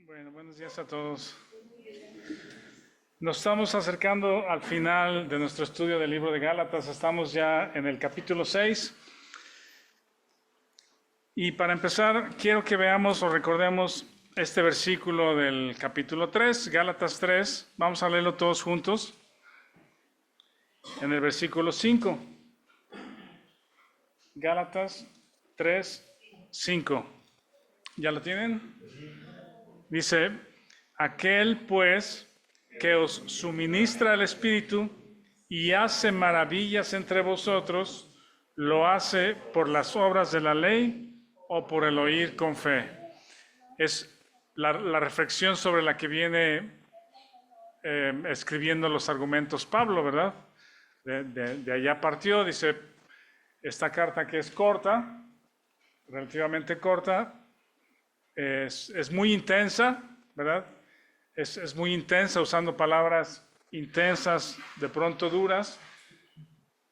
Bueno, buenos días a todos. Nos estamos acercando al final de nuestro estudio del libro de Gálatas. Estamos ya en el capítulo 6. Y para empezar, quiero que veamos o recordemos este versículo del capítulo 3, Gálatas 3. Vamos a leerlo todos juntos. En el versículo 5. Gálatas 3, 5. ¿Ya lo tienen? Dice, aquel pues que os suministra el Espíritu y hace maravillas entre vosotros, ¿lo hace por las obras de la ley o por el oír con fe? Es la reflexión sobre la que viene escribiendo los argumentos Pablo, ¿verdad? De allá partió, dice, esta carta que es corta, relativamente corta, es muy intensa, ¿verdad? Es muy intensa, usando palabras intensas, de pronto duras,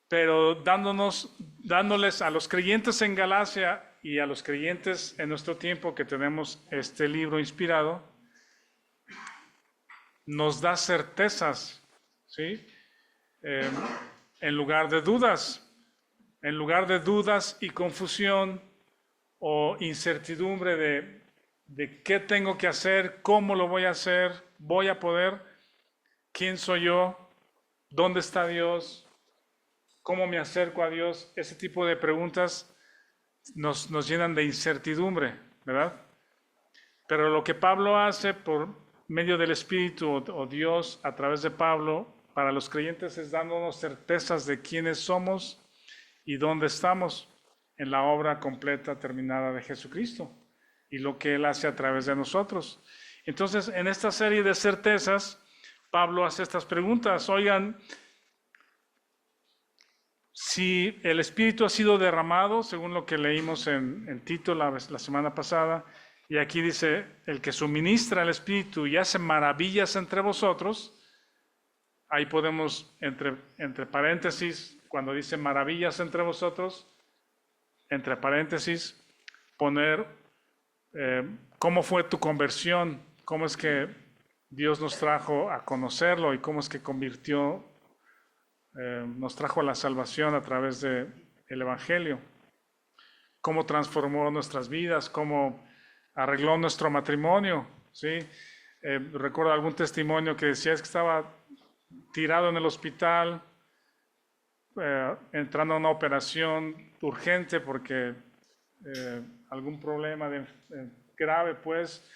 pero dándoles a los creyentes en Galacia y a los creyentes en nuestro tiempo que tenemos este libro inspirado, nos da certezas, ¿sí? En lugar de dudas y confusión o incertidumbre de qué tengo que hacer, cómo lo voy a hacer, voy a poder, quién soy yo, dónde está Dios, cómo me acerco a Dios. Ese tipo de preguntas nos llenan de incertidumbre, ¿verdad? Pero lo que Pablo hace por medio del Espíritu o Dios a través de Pablo para los creyentes es dándonos certezas de quiénes somos y dónde estamos en la obra completa terminada de Jesucristo y lo que Él hace a través de nosotros. Entonces, en esta serie de certezas, Pablo hace estas preguntas. Oigan, si el Espíritu ha sido derramado, según lo que leímos en Tito la semana pasada, y aquí dice, el que suministra el Espíritu y hace maravillas entre vosotros, ahí podemos, entre paréntesis, cuando dice maravillas entre vosotros, entre paréntesis, poner cómo fue tu conversión, cómo es que Dios nos trajo a conocerlo y cómo es que nos trajo a la salvación a través del Evangelio, cómo transformó nuestras vidas, cómo arregló nuestro matrimonio, ¿sí? Recuerdo algún testimonio que decía que estaba tirado en el hospital, entrando a una operación urgente porque algún problema grave, pues,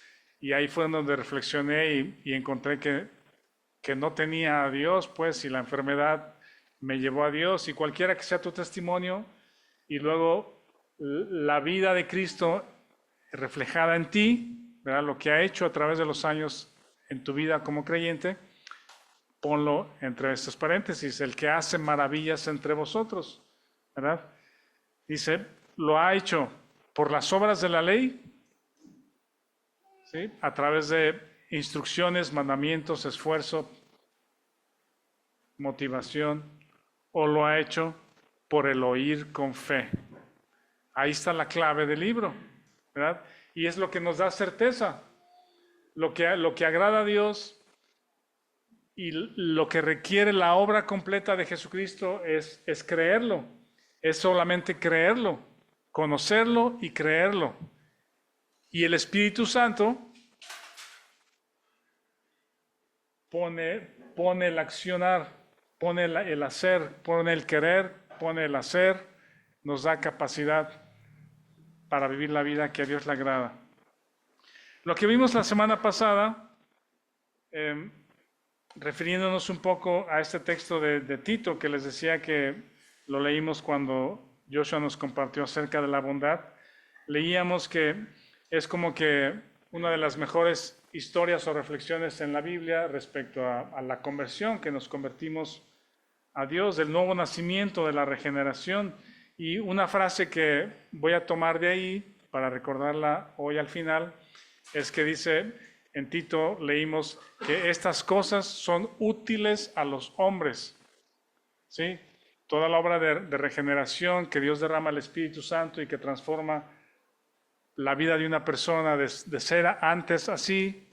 y ahí fue donde reflexioné y encontré que no tenía a Dios, pues, y la enfermedad me llevó a Dios, y cualquiera que sea tu testimonio, y luego la vida de Cristo reflejada en ti, ¿verdad? Lo que ha hecho a través de los años en tu vida como creyente, ponlo entre estos paréntesis, el que hace maravillas entre vosotros, ¿verdad? Dice, lo ha hecho por las obras de la ley, ¿sí? A través de instrucciones, mandamientos, esfuerzo, motivación, o lo ha hecho por el oír con fe. Ahí está la clave del libro, ¿verdad? Y es lo que nos da certeza. Lo que agrada a Dios y lo que requiere la obra completa de Jesucristo es creerlo. Es solamente creerlo, conocerlo y creerlo. Y el Espíritu Santo pone el accionar, pone el hacer, pone el querer, pone el hacer, nos da capacidad para vivir la vida que a Dios le agrada. Lo que vimos la semana pasada, refiriéndonos un poco a este texto de Tito, que les decía que lo leímos cuando Joshua nos compartió acerca de la bondad, leíamos que es como que una de las mejores historias o reflexiones en la Biblia respecto a la conversión, que nos convertimos a Dios, del nuevo nacimiento, de la regeneración. Y una frase que voy a tomar de ahí para recordarla hoy al final es que dice, en Tito leímos que estas cosas son útiles a los hombres, ¿sí? Toda la obra de regeneración que Dios derrama el Espíritu Santo y que transforma la vida de una persona de ser antes así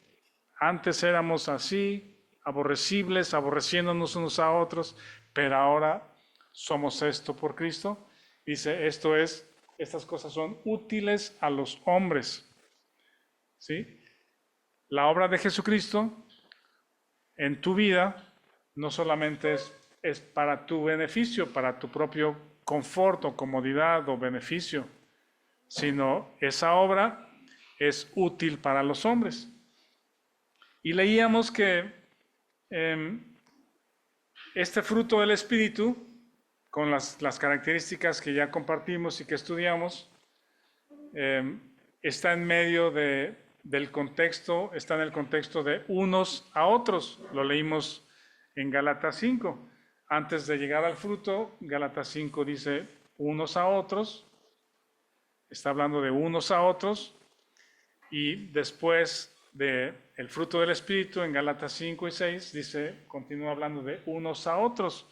Antes éramos así, aborrecibles, aborreciéndonos unos a otros, pero ahora somos esto por Cristo. Dice, estas cosas son útiles a los hombres. ¿Sí? La obra de Jesucristo en tu vida no solamente es para tu beneficio, para tu propio confort o comodidad o beneficio, sino esa obra es útil para los hombres. Y leíamos que este fruto del Espíritu, con las características que ya compartimos y que estudiamos, está en medio del contexto, está en el contexto de unos a otros. Lo leímos en Gálatas 5. Antes de llegar al fruto, Gálatas 5 dice unos a otros. Está hablando de unos a otros. Y después del fruto del Espíritu, en Gálatas 5 y 6, continúa hablando de unos a otros.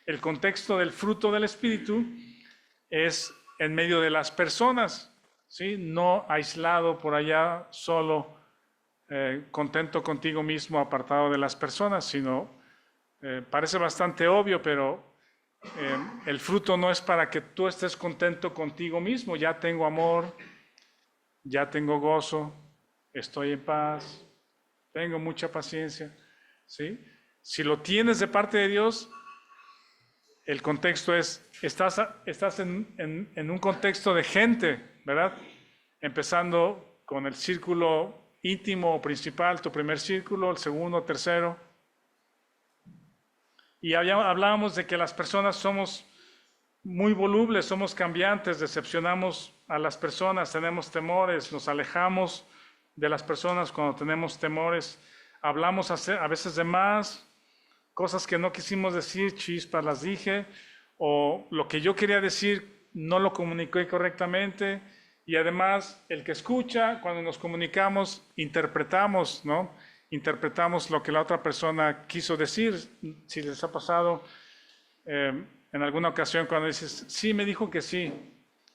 El contexto del fruto del Espíritu es en medio de las personas, ¿sí? No aislado por allá, solo, contento contigo mismo, apartado de las personas, sino, parece bastante obvio, pero el fruto no es para que tú estés contento contigo mismo. Ya tengo amor, ya tengo gozo, estoy en paz, tengo mucha paciencia, ¿sí? Si lo tienes de parte de Dios, el contexto estás en un contexto de gente, ¿verdad? Empezando con el círculo íntimo o principal, tu primer círculo, el segundo, tercero. Y hablábamos de que las personas somos muy volubles, somos cambiantes, decepcionamos a las personas, tenemos temores, nos alejamos de las personas cuando tenemos temores, hablamos a veces de más, cosas que no quisimos decir, chispas las dije, o lo que yo quería decir no lo comuniqué correctamente, y además el que escucha, cuando nos comunicamos, interpretamos, ¿no? Interpretamos lo que la otra persona quiso decir. Si les ha pasado en alguna ocasión cuando dices, sí, me dijo que sí,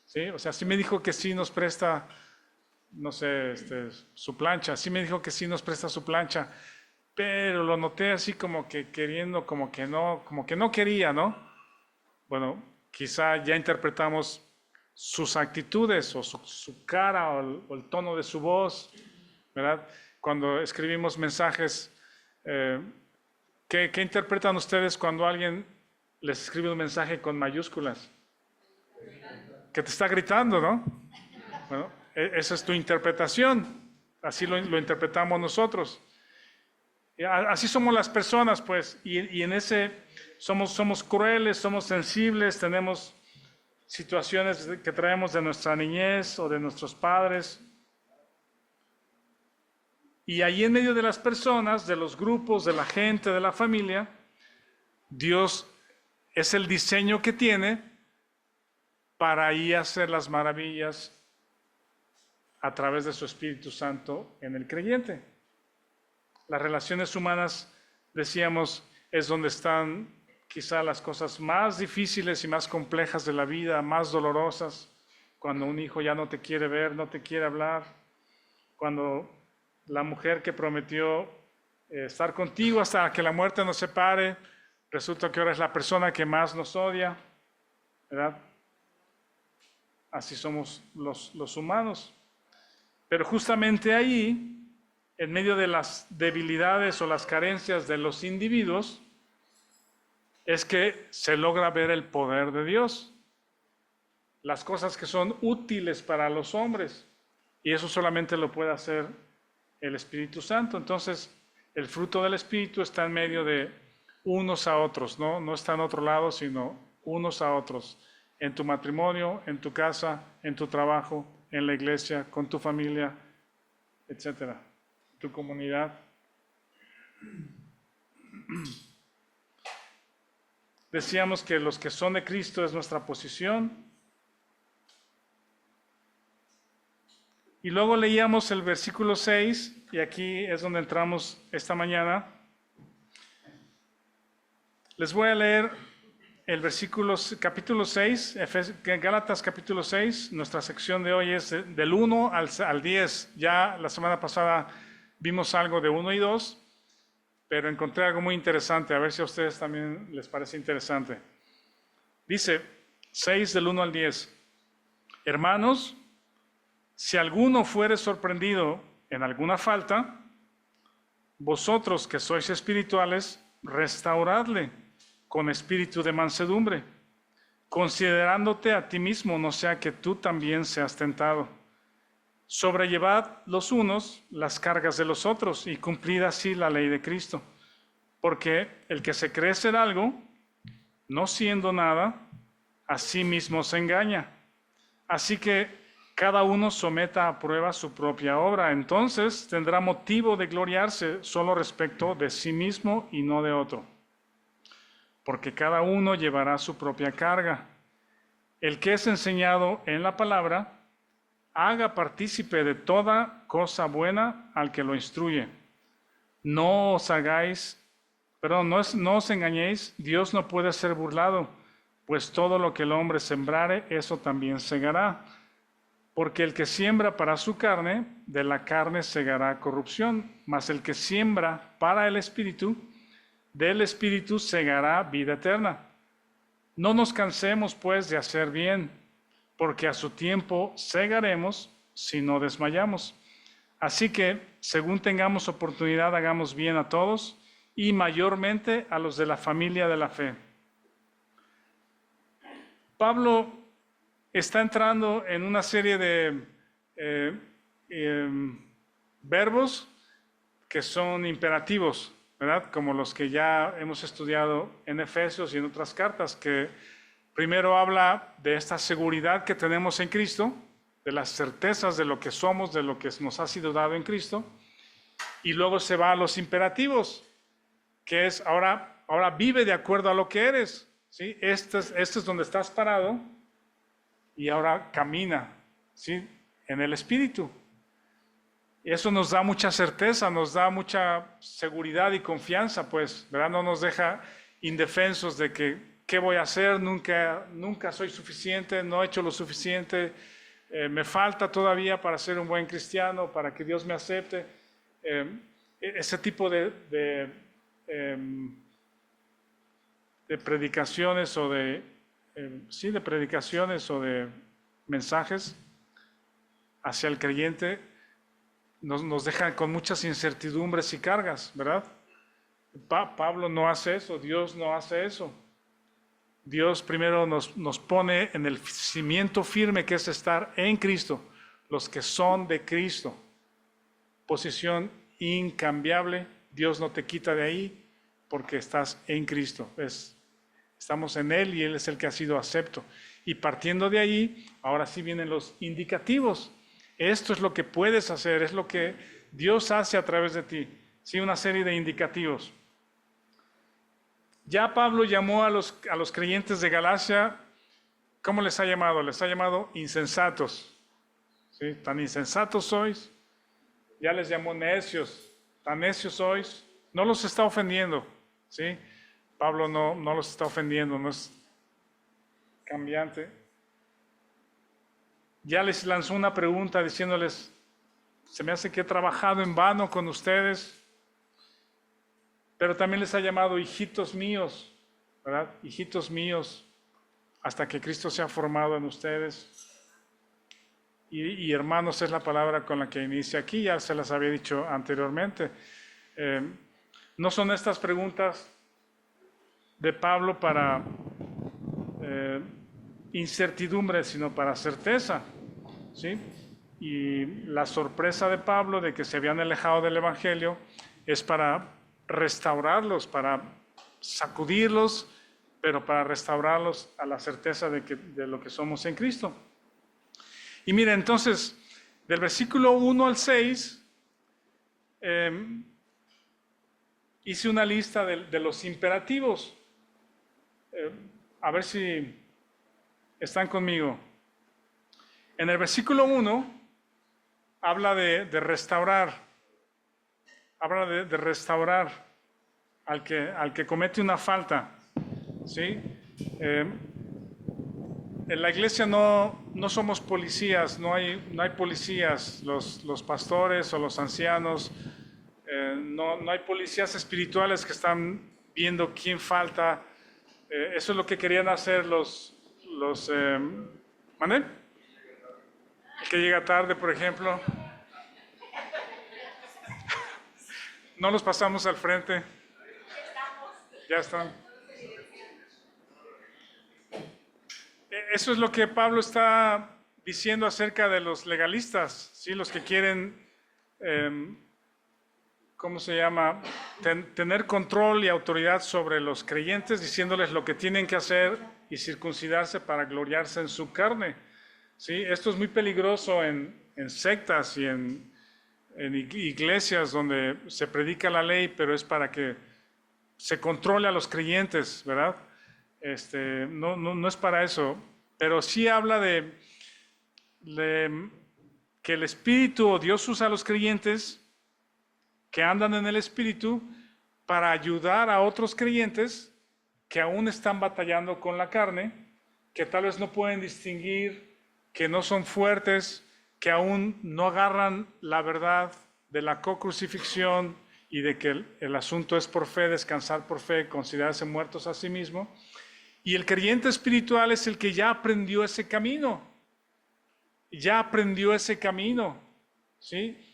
¿sí? O sea, sí me dijo que sí nos presta, no sé, su plancha, sí me dijo que sí nos presta su plancha, pero lo noté así como que queriendo, como que no quería, ¿no? Bueno, quizá ya interpretamos sus actitudes o su cara o el tono de su voz, ¿verdad? Cuando escribimos mensajes, ¿qué interpretan ustedes cuando alguien les escribe un mensaje con mayúsculas? Que te está gritando, ¿no? Bueno, esa es tu interpretación, así lo interpretamos nosotros. Así somos las personas, pues, y en ese somos crueles, somos sensibles, tenemos situaciones que traemos de nuestra niñez o de nuestros padres. Y ahí en medio de las personas, de los grupos, de la gente, de la familia, Dios es el diseño que tiene para ahí hacer las maravillas a través de su Espíritu Santo en el creyente. Las relaciones humanas, decíamos, es donde están quizá las cosas más difíciles y más complejas de la vida, más dolorosas, cuando un hijo ya no te quiere ver, no te quiere hablar, cuando la mujer que prometió estar contigo hasta que la muerte nos separe, resulta que ahora es la persona que más nos odia, ¿verdad? Así somos los humanos. Pero justamente ahí, en medio de las debilidades o las carencias de los individuos, es que se logra ver el poder de Dios. Las cosas que son útiles para los hombres. Y eso solamente lo puede hacer el Espíritu Santo. Entonces, el fruto del Espíritu está en medio de unos a otros, ¿no? No está en otro lado, sino unos a otros. En tu matrimonio, en tu casa, en tu trabajo, en la iglesia, con tu familia, etcétera, tu comunidad. Decíamos que los que son de Cristo es nuestra posición. Y luego leíamos el versículo 6, y aquí es donde entramos esta mañana. Les voy a leer el versículo, capítulo 6, Gálatas capítulo 6. Nuestra sección de hoy es del 1 al 10. Ya la semana pasada vimos algo de 1 y 2, pero encontré algo muy interesante, a ver si a ustedes también les parece interesante. Dice 6 del 1 al 10. Hermanos, si alguno fuere sorprendido en alguna falta, vosotros que sois espirituales, restauradle con espíritu de mansedumbre, considerándote a ti mismo, no sea que tú también seas tentado. Sobrellevad los unos las cargas de los otros y cumplid así la ley de Cristo. Porque el que se cree ser algo, no siendo nada, a sí mismo se engaña. Así que cada uno someta a prueba su propia obra. Entonces tendrá motivo de gloriarse solo respecto de sí mismo y no de otro. Porque cada uno llevará su propia carga. El que es enseñado en la palabra, haga partícipe de toda cosa buena al que lo instruye. No os engañéis, Dios no puede ser burlado, pues todo lo que el hombre sembrare, eso también segará. Porque el que siembra para su carne, de la carne segará corrupción, mas el que siembra para el Espíritu, del Espíritu segará vida eterna. No nos cansemos, pues, de hacer bien, porque a su tiempo segaremos si no desmayamos. Así que, según tengamos oportunidad, hagamos bien a todos y mayormente a los de la familia de la fe. Pablo está entrando en una serie de verbos que son imperativos, ¿verdad? Como los que ya hemos estudiado en Efesios y en otras cartas, que primero habla de esta seguridad que tenemos en Cristo, de las certezas de lo que somos, de lo que nos ha sido dado en Cristo, y luego se va a los imperativos, que es ahora vive de acuerdo a lo que eres, ¿sí? Este es donde estás parado y ahora camina, ¿sí? En el Espíritu. Y eso nos da mucha certeza, nos da mucha seguridad y confianza, pues, ¿verdad? No nos deja indefensos de que ¿qué voy a hacer? Nunca soy suficiente, no he hecho lo suficiente, me falta todavía para ser un buen cristiano, para que Dios me acepte. Ese tipo de predicaciones o de predicaciones o de mensajes hacia el creyente nos dejan con muchas incertidumbres y cargas, ¿verdad? Pablo no hace eso, Dios no hace eso. Dios primero nos pone en el cimiento firme que es estar en Cristo, los que son de Cristo. Posición incambiable, Dios no te quita de ahí porque estás en Cristo. Estamos en Él y Él es el que ha sido acepto. Y partiendo de ahí, ahora sí vienen los indicativos. Esto es lo que puedes hacer, es lo que Dios hace a través de ti. Sí, una serie de indicativos. Ya Pablo llamó a los creyentes de Galacia, ¿cómo les ha llamado? Les ha llamado insensatos. ¿Sí? Tan insensatos sois. Ya les llamó necios. Tan necios sois. No los está ofendiendo. ¿Sí? Pablo no los está ofendiendo, no es cambiante. Ya les lanzó una pregunta diciéndoles, se me hace que he trabajado en vano con ustedes. Pero también les ha llamado hijitos míos, ¿verdad? Hijitos míos, hasta que Cristo sea formado en ustedes. Y hermanos es la palabra con la que inicia aquí, ya se las había dicho anteriormente. No son estas preguntas de Pablo para incertidumbre, sino para certeza, ¿sí? Y la sorpresa de Pablo de que se habían alejado del Evangelio es para restaurarlos, para sacudirlos, pero para restaurarlos a la certeza de lo que somos en Cristo. Y mira, entonces, del versículo 1 al 6, hice una lista de los imperativos. A ver si están conmigo. En el versículo 1 habla de restaurar. Habla de restaurar al que comete una falta, ¿sí? En la iglesia no somos policías, no hay policías. Los pastores o los ancianos No hay policías espirituales que están viendo quién falta. Eso es lo que querían hacer los ¿mande? El que llega tarde, por ejemplo. No los pasamos al frente. Ya están. Eso es lo que Pablo está diciendo acerca de los legalistas, ¿sí? Los que quieren, ¿cómo se llama? Tener control y autoridad sobre los creyentes, diciéndoles lo que tienen que hacer y circuncidarse para gloriarse en su carne. ¿Sí? Esto es muy peligroso en sectas y en iglesias donde se predica la ley, pero es para que se controle a los creyentes, ¿verdad? No es para eso, pero sí habla de que el Espíritu, o Dios usa a los creyentes que andan en el Espíritu para ayudar a otros creyentes que aún están batallando con la carne, que tal vez no pueden distinguir, que no son fuertes, que aún no agarran la verdad de la co-crucifixión y de que el asunto es por fe, descansar por fe, considerarse muertos a sí mismo. Y el creyente espiritual es el que ya aprendió ese camino. ¿Sí?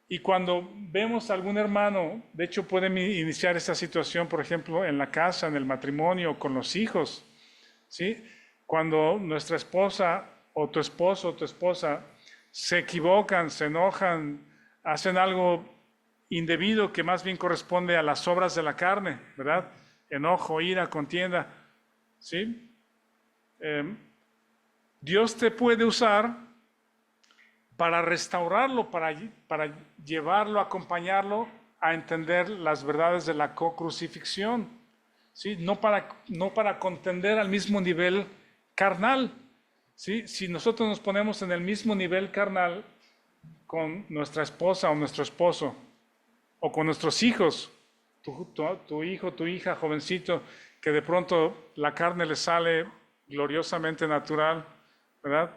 Y cuando vemos a algún hermano, de hecho pueden iniciar esta situación, por ejemplo, en la casa, en el matrimonio, con los hijos, ¿sí? Cuando nuestra esposa o tu esposo o tu esposa se equivocan, se enojan, hacen algo indebido que más bien corresponde a las obras de la carne, ¿verdad? Enojo, ira, contienda, ¿sí? Dios te puede usar para restaurarlo, para llevarlo, acompañarlo a entender las verdades de la co-crucifixión, ¿sí? No para contender al mismo nivel carnal, ¿sí? Si nosotros nos ponemos en el mismo nivel carnal con nuestra esposa o nuestro esposo, o con nuestros hijos, tu hijo, tu hija, jovencito, que de pronto la carne le sale gloriosamente natural, ¿verdad?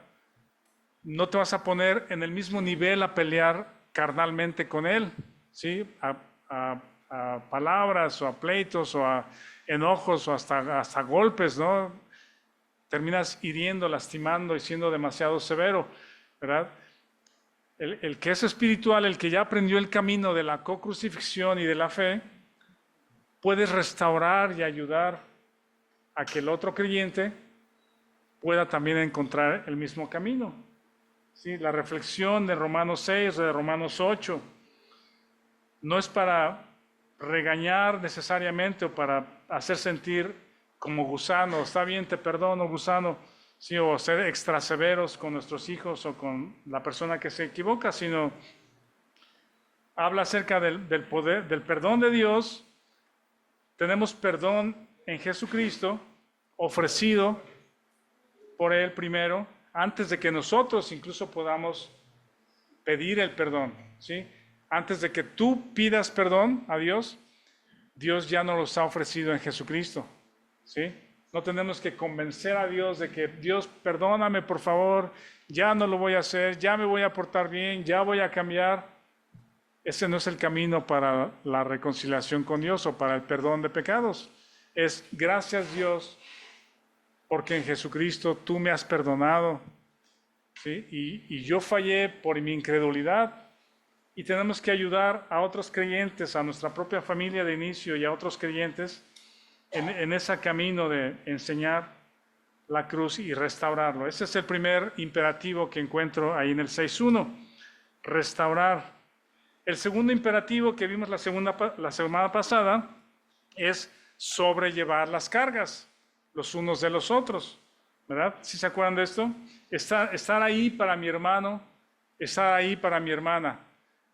No te vas a poner en el mismo nivel a pelear carnalmente con él, ¿sí? A palabras o a pleitos o a enojos o hasta golpes, ¿no? Terminas hiriendo, lastimando y siendo demasiado severo, ¿verdad? El que es espiritual, el que ya aprendió el camino de la co-crucifixión y de la fe, puede restaurar y ayudar a que el otro creyente pueda también encontrar el mismo camino. ¿Sí? La reflexión de Romanos 6, de Romanos 8, no es para regañar necesariamente o para hacer sentir como gusano, está bien, te perdono, gusano, ¿sí? O ser extra severos con nuestros hijos o con la persona que se equivoca, sino habla acerca del poder, del perdón de Dios. Tenemos perdón en Jesucristo, ofrecido por Él primero, antes de que nosotros incluso podamos pedir el perdón, ¿sí? Antes de que tú pidas perdón a Dios, Dios ya nos los ha ofrecido en Jesucristo, ¿sí? No tenemos que convencer a Dios de que Dios, perdóname por favor, ya no lo voy a hacer, ya me voy a portar bien, ya voy a cambiar. Ese no es el camino para la reconciliación con Dios o para el perdón de pecados. Es gracias Dios porque en Jesucristo tú me has perdonado, ¿sí? Y yo fallé por mi incredulidad. Y tenemos que ayudar a otros creyentes, a nuestra propia familia de inicio y a otros creyentes en ese camino de enseñar la cruz y restaurarlo. Ese es el primer imperativo que encuentro ahí en el 6.1, restaurar. El segundo imperativo que vimos la semana pasada es sobrellevar las cargas los unos de los otros, ¿verdad? ¿Sí se acuerdan de esto? Estar ahí para mi hermano, estar ahí para mi hermana.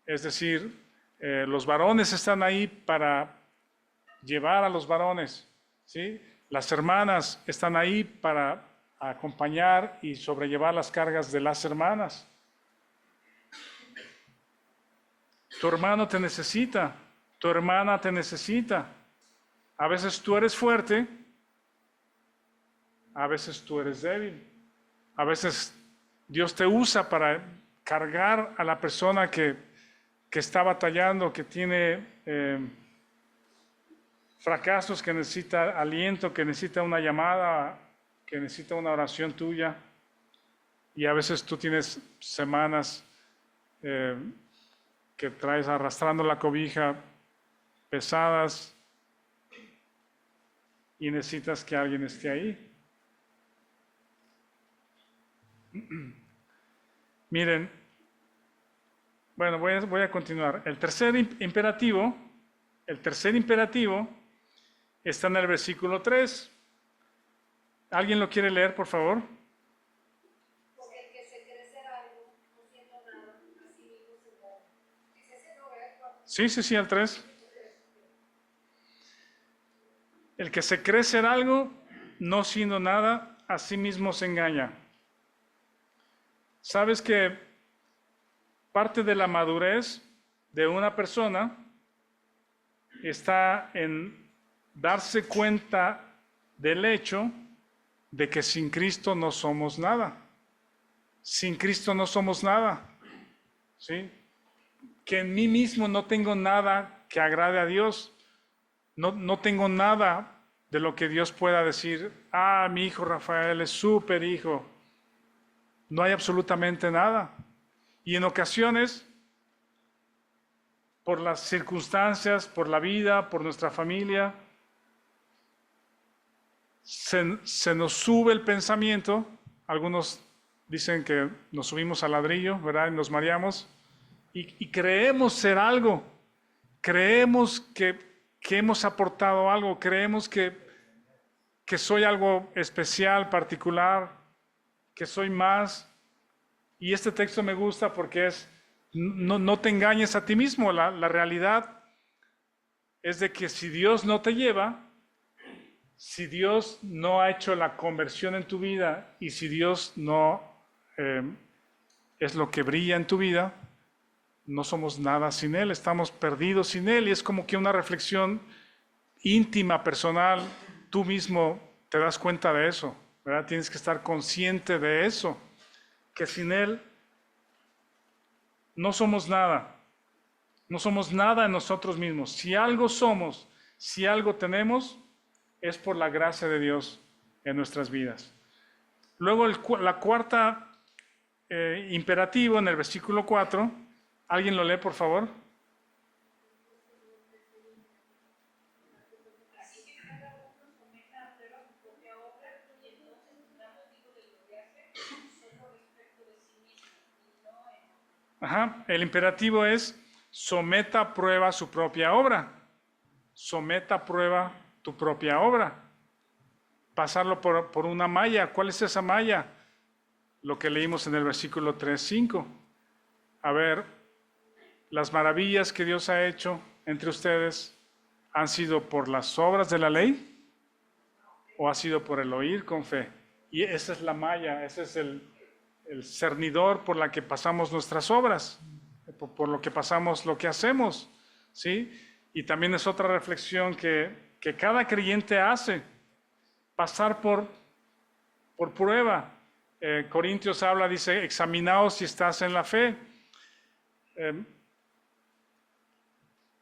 Es decir, los varones están ahí para llevar a los varones, ¿sí? Las hermanas están ahí para acompañar y sobrellevar las cargas de las hermanas. Tu hermano te necesita, tu hermana te necesita. A veces tú eres fuerte, a veces tú eres débil. A veces Dios te usa para cargar a la persona que que está batallando, que tiene fracasos, que necesita aliento, que necesita una llamada, que necesita una oración tuya. Y a veces tú tienes semanas que traes arrastrando la cobija pesadas y necesitas que alguien esté ahí. Miren, bueno, voy a continuar. El tercer imperativo está en el versículo 3. ¿Alguien lo quiere leer, por favor? Porque el que se cree ser algo, no siendo nada, así mismo se mueve. ¿Es ese no, verdad? Sí, al 3. El que se cree ser algo, no siendo nada, a sí mismo se engaña. ¿Sabes que parte de la madurez de una persona está en darse cuenta del hecho de que sin Cristo no somos nada? Sin Cristo no somos nada, ¿sí? Que en mí mismo no tengo nada que agrade a Dios. No tengo nada de lo que Dios pueda decir, mi hijo Rafael es súper hijo. No hay absolutamente nada. Y en ocasiones, por las circunstancias, por la vida, por nuestra familia, se nos sube el pensamiento. Algunos dicen que nos subimos al ladrillo, ¿verdad? Y nos mareamos. Y creemos ser algo. Creemos que hemos aportado algo. Creemos que soy algo especial, particular, que soy más. Y este texto me gusta porque no te engañes a ti mismo. La realidad es de que si Dios no te lleva, si Dios no ha hecho la conversión en tu vida y si Dios no es lo que brilla en tu vida, no somos nada sin Él, estamos perdidos sin Él. Y es como que una reflexión íntima, personal, tú mismo te das cuenta de eso, ¿verdad? Tienes que estar consciente de eso, que sin Él no somos nada. No somos nada en nosotros mismos. Si algo somos, si algo tenemos, es por la gracia de Dios en nuestras vidas. Luego la cuarta imperativo en el versículo 4. ¿Alguien lo lee, por favor? Así que cada uno someta a prueba su propia obra y entonces tendrá motivo de gloriarse solo respecto de sí mismo y no en otro. Ajá. El imperativo es someta a prueba su propia obra. Someta a prueba tu propia obra. Pasarlo por una malla. ¿Cuál es esa malla? Lo que leímos en el versículo 3:5. A ver, las maravillas que Dios ha hecho entre ustedes, ¿han sido por las obras de la ley o ha sido por el oír con fe? Y esa es la malla, ese es el cernidor por la que pasamos nuestras obras, por lo que pasamos lo que hacemos, ¿sí? Y también es otra reflexión que cada creyente hace, pasar por prueba. Corintios habla, dice, examinaos si estás en la fe.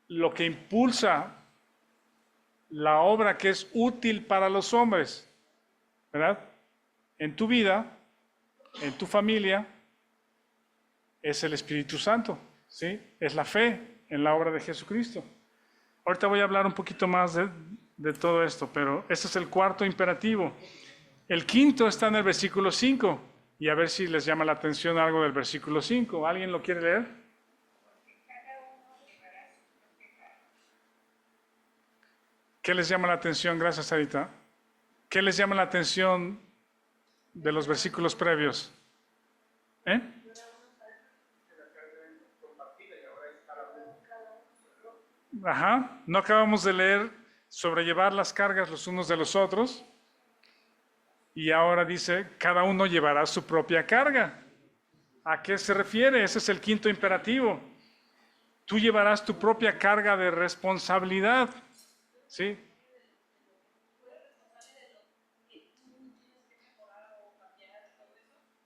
Lo que impulsa la obra que es útil para los hombres, ¿verdad? En tu vida, en tu familia, es el Espíritu Santo, ¿sí? Es la fe en la obra de Jesucristo. Ahorita voy a hablar un poquito más de todo esto, pero ese es el cuarto imperativo. El quinto está en el versículo 5, y a ver si les llama la atención algo del versículo 5. ¿Alguien lo quiere leer? ¿Qué les llama la atención? Gracias, Sarita. ¿Qué les llama la atención de los versículos previos? ¿Eh? Ajá. No acabamos de leer sobrellevar las cargas los unos de los otros. Y ahora dice, cada uno llevará su propia carga. ¿A qué se refiere? Ese es el quinto imperativo. Tú llevarás tu propia carga de responsabilidad. ¿Sí?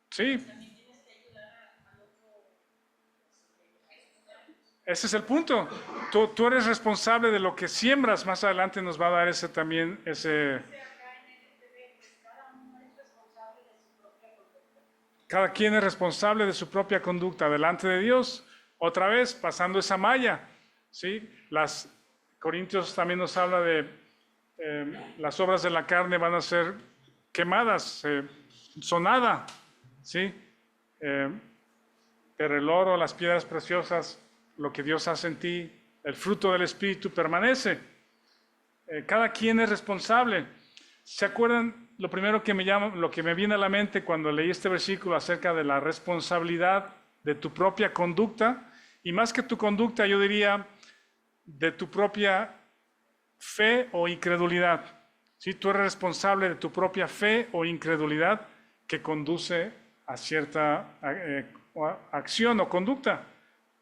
Sí. Ese es el punto. Tú eres responsable de lo que siembras. Más adelante nos va a dar ese también, ese... Cada quien es responsable de su propia conducta delante de Dios. Otra vez, pasando esa malla, ¿sí? Corintios también nos habla de las obras de la carne van a ser quemadas, son nada, ¿sí? Pero el oro, las piedras preciosas, lo que Dios hace en ti, el fruto del Espíritu permanece. Cada quien es responsable. ¿Se acuerdan? Lo primero lo que me viene a la mente cuando leí este versículo acerca de la responsabilidad de tu propia conducta, y más que tu conducta, yo diría de tu propia fe o incredulidad. ¿Sí? Tú eres responsable de tu propia fe o incredulidad que conduce a cierta acción o conducta.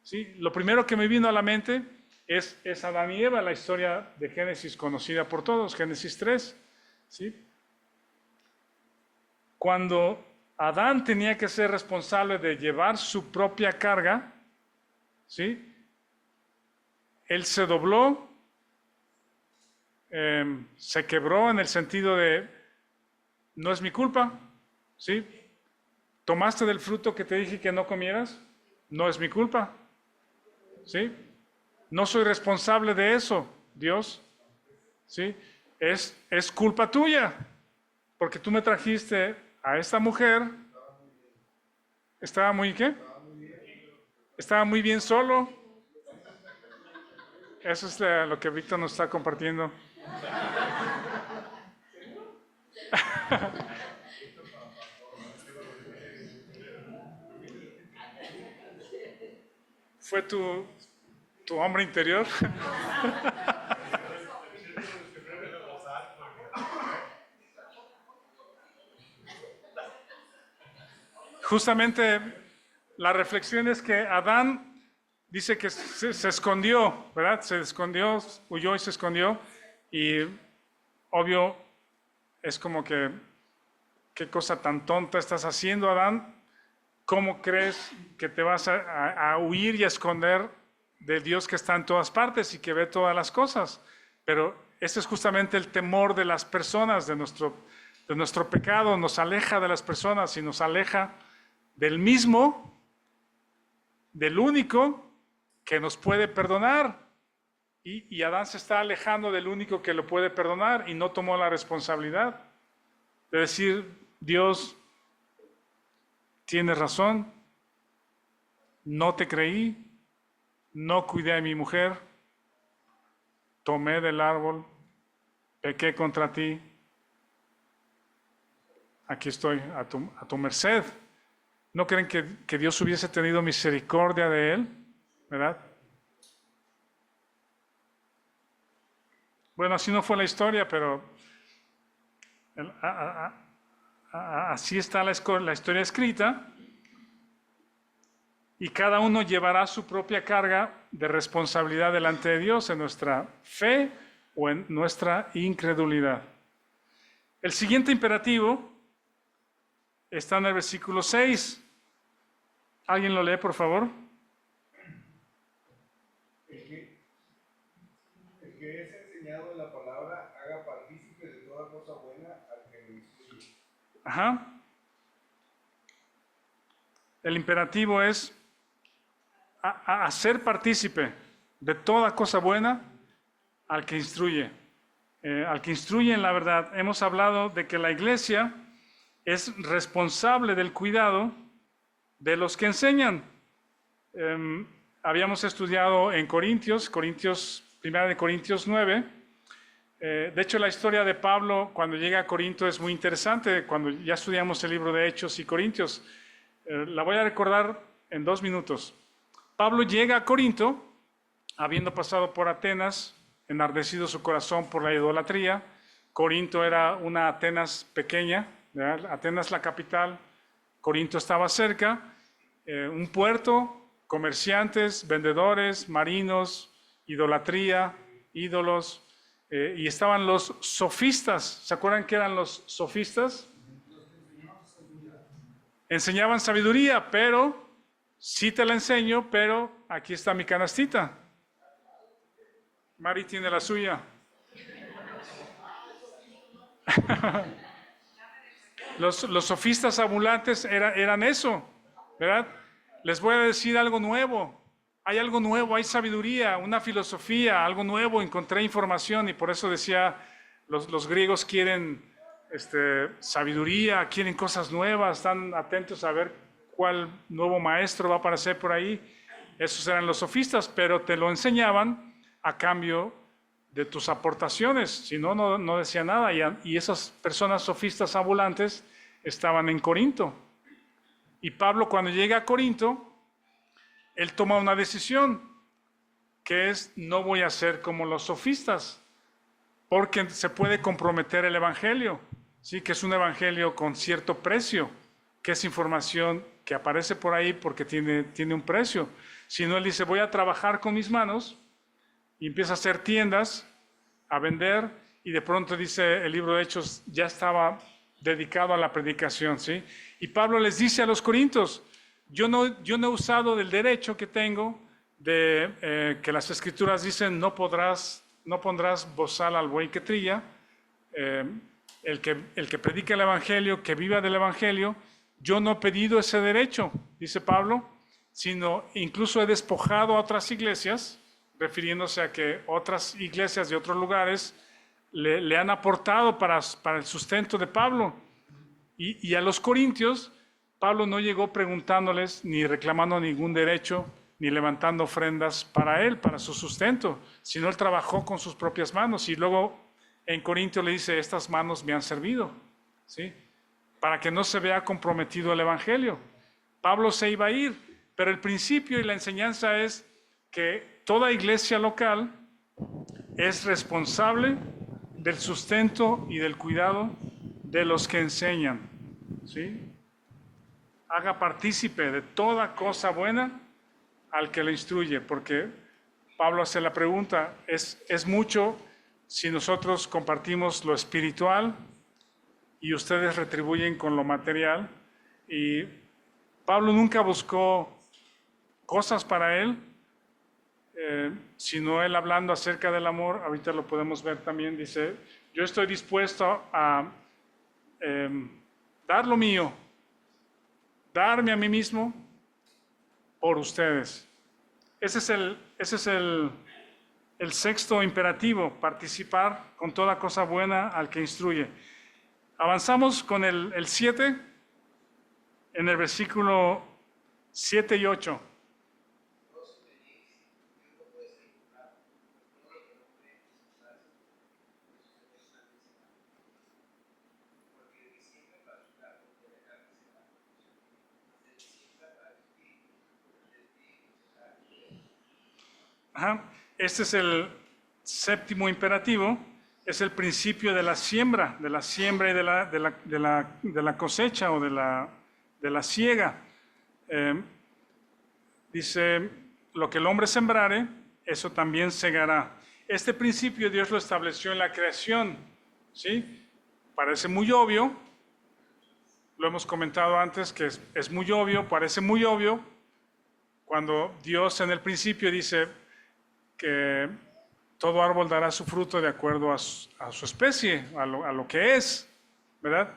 ¿Sí? Lo primero que me vino a la mente es Adán y Eva, la historia de Génesis conocida por todos, Génesis 3. ¿Sí? Cuando Adán tenía que ser responsable de llevar su propia carga, ¿sí? Él se dobló, se quebró en el sentido de, no es mi culpa, ¿sí? ¿Tomaste del fruto que te dije que no comieras? No es mi culpa, ¿sí? No soy responsable de eso, Dios, ¿sí? Es culpa tuya, porque tú me trajiste a esta mujer. ¿Estaba muy qué? Estaba muy bien solo. Eso es lo que Víctor nos está compartiendo. ¿Fue tu hombre interior? Justamente la reflexión es que Adán dice que se escondió, ¿verdad? Se escondió, huyó y se escondió. Y obvio, es como que, ¿qué cosa tan tonta estás haciendo, Adán? ¿Cómo crees que te vas a huir y a esconder de Dios que está en todas partes y que ve todas las cosas? Pero ese es justamente el temor de las personas, de nuestro pecado. Nos aleja de las personas y nos aleja del mismo, del único que nos puede perdonar. Y Adán se está alejando del único que lo puede perdonar y no tomó la responsabilidad de decir, Dios, tienes razón, no te creí, no cuidé a mi mujer, tomé del árbol, pequé contra ti, aquí estoy a tu merced. ¿No creen que Dios hubiese tenido misericordia de él? ¿Verdad? Bueno, así no fue la historia, pero así está la historia escrita. Y cada uno llevará su propia carga de responsabilidad delante de Dios en nuestra fe o en nuestra incredulidad. El siguiente imperativo está en el versículo 6. ¿Alguien lo lee, por favor? El que es enseñado en la palabra haga partícipe de toda cosa buena al que lo instruye. Ajá. El imperativo es a hacer partícipe de toda cosa buena al que instruye. Al que instruye en la verdad. Hemos hablado de que la iglesia es responsable del cuidado de los que enseñan. Habíamos estudiado en Corintios, 1 de Corintios 9. De hecho, la historia de Pablo cuando llega a Corinto es muy interesante. Cuando ya estudiamos el libro de Hechos y Corintios, la voy a recordar en 2 minutos. Pablo llega a Corinto, habiendo pasado por Atenas, enardecido su corazón por la idolatría. Corinto era una Atenas pequeña, ¿verdad? Atenas la capital, Corinto estaba cerca, un puerto, comerciantes, vendedores, marinos, idolatría, ídolos, y estaban los sofistas. ¿Se acuerdan qué eran los sofistas? Enseñaban sabiduría, pero sí te la enseño, pero aquí está mi canastita. Mari tiene la suya. Los sofistas ambulantes eran eso, ¿verdad? Les voy a decir algo nuevo. Hay algo nuevo, hay sabiduría, una filosofía, algo nuevo. Encontré información y por eso decía, los griegos quieren sabiduría, quieren cosas nuevas, están atentos a ver cuál nuevo maestro va a aparecer por ahí. Esos eran los sofistas, pero te lo enseñaban a cambio de tus aportaciones, si no, no decía nada. Y esas personas sofistas ambulantes estaban en Corinto. Y Pablo, cuando llega a Corinto, él toma una decisión, que es: no voy a ser como los sofistas, porque se puede comprometer el evangelio, ¿sí? Que es un evangelio con cierto precio, que es información que aparece por ahí porque tiene un precio. Si no, él dice: voy a trabajar con mis manos, y empieza a hacer tiendas, a vender, y de pronto, dice el libro de Hechos, ya estaba dedicado a la predicación, ¿sí? Y Pablo les dice a los corintios: yo no he usado del derecho que tengo de que las escrituras dicen: no pondrás bozal al buey que trilla. El que predica el evangelio, que viva del evangelio, yo no he pedido ese derecho, dice Pablo, sino incluso he despojado a otras iglesias, refiriéndose a que otras iglesias de otros lugares le han aportado para el sustento de Pablo. Y a los corintios, Pablo no llegó preguntándoles ni reclamando ningún derecho, ni levantando ofrendas para él, para su sustento, sino él trabajó con sus propias manos. Y luego en Corintio le dice: estas manos me han servido, ¿sí? Para que no se vea comprometido el evangelio. Pablo se iba a ir, pero el principio y la enseñanza es que toda iglesia local es responsable del sustento y del cuidado de los que enseñan, ¿sí? Haga partícipe de toda cosa buena al que le instruye, porque Pablo hace la pregunta: ¿es mucho si nosotros compartimos lo espiritual y ustedes retribuyen con lo material? Y Pablo nunca buscó cosas para él, sino él hablando acerca del amor. Ahorita lo podemos ver también. Dice: yo estoy dispuesto a dar lo mío, darme a mí mismo por ustedes. Ese es el sexto imperativo: participar con toda cosa buena al que instruye. Avanzamos con el 7, en el versículo 7 y 8. Este es el séptimo imperativo, es el principio de la siembra y de la cosecha o de la siega. Dice: lo que el hombre sembrare, eso también segará. Este principio Dios lo estableció en la creación, ¿sí? Parece muy obvio, lo hemos comentado antes, que es muy obvio, parece muy obvio, cuando Dios en el principio dice que todo árbol dará su fruto de acuerdo a su especie, a lo que es, ¿verdad?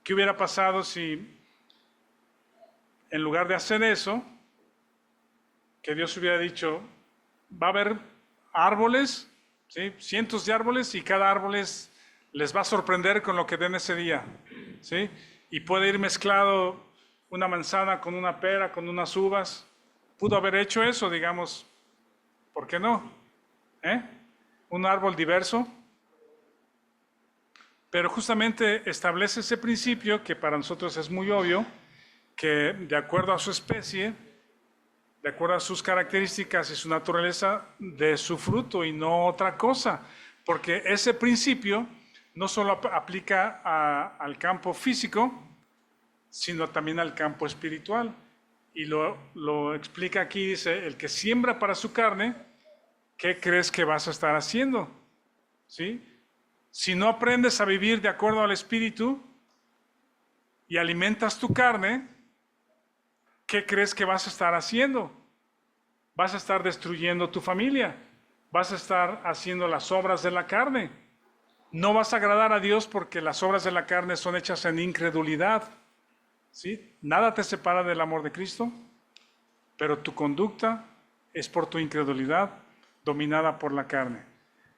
¿Qué hubiera pasado si en lugar de hacer eso, que Dios hubiera dicho: va a haber árboles, ¿sí? Cientos de árboles, y cada árbol les va a sorprender con lo que den ese día, ¿sí? Y puede ir mezclado una manzana con una pera, con unas uvas. Pudo haber hecho eso, digamos. ¿Por qué no? Un árbol diverso. Pero justamente establece ese principio que para nosotros es muy obvio, que de acuerdo a su especie, de acuerdo a sus características y su naturaleza, de su fruto y no otra cosa. Porque ese principio no solo aplica al campo físico, sino también al campo espiritual. Y lo explica aquí, dice: el que siembra para su carne, ¿qué crees que vas a estar haciendo? ¿Sí? Si no aprendes a vivir de acuerdo al Espíritu y alimentas tu carne, ¿qué crees que vas a estar haciendo? vas a estar destruyendo tu familia, vas a estar haciendo las obras de la carne. No vas a agradar a Dios porque las obras de la carne son hechas en incredulidad. ¿Sí? Nada te separa del amor de Cristo, pero tu conducta es por tu incredulidad dominada por la carne.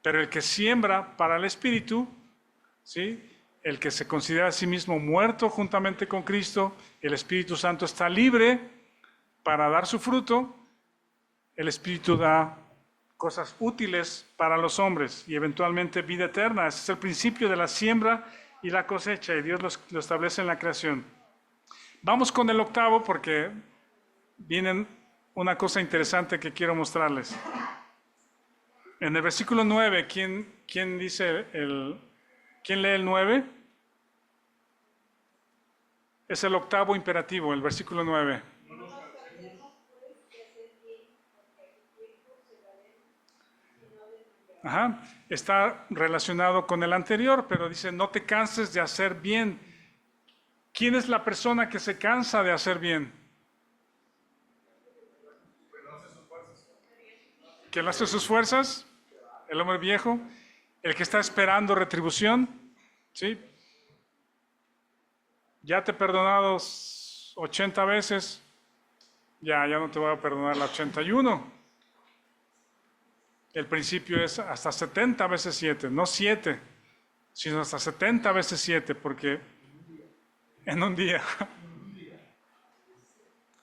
Pero el que siembra para el Espíritu, ¿sí? El que se considera a sí mismo muerto juntamente con Cristo, el Espíritu Santo está libre para dar su fruto. El Espíritu da cosas útiles para los hombres y eventualmente vida eterna. Ese es el principio de la siembra y la cosecha, y Dios lo establece en la creación. Vamos con el octavo porque viene una cosa interesante que quiero mostrarles. En el versículo 9, ¿quién dice quién lee el 9? Es el octavo imperativo, el versículo 9. Ajá. Está relacionado con el anterior, pero dice, no te canses de hacer bien. ¿Quién es la persona que se cansa de hacer bien? ¿Quién hace sus fuerzas? El hombre viejo. El que está esperando retribución. ¿Sí? Ya te he perdonado 80 veces. Ya no te voy a perdonar la 81. El principio es hasta 70 veces 7, no 7, sino hasta 70 veces 7, porque en un día.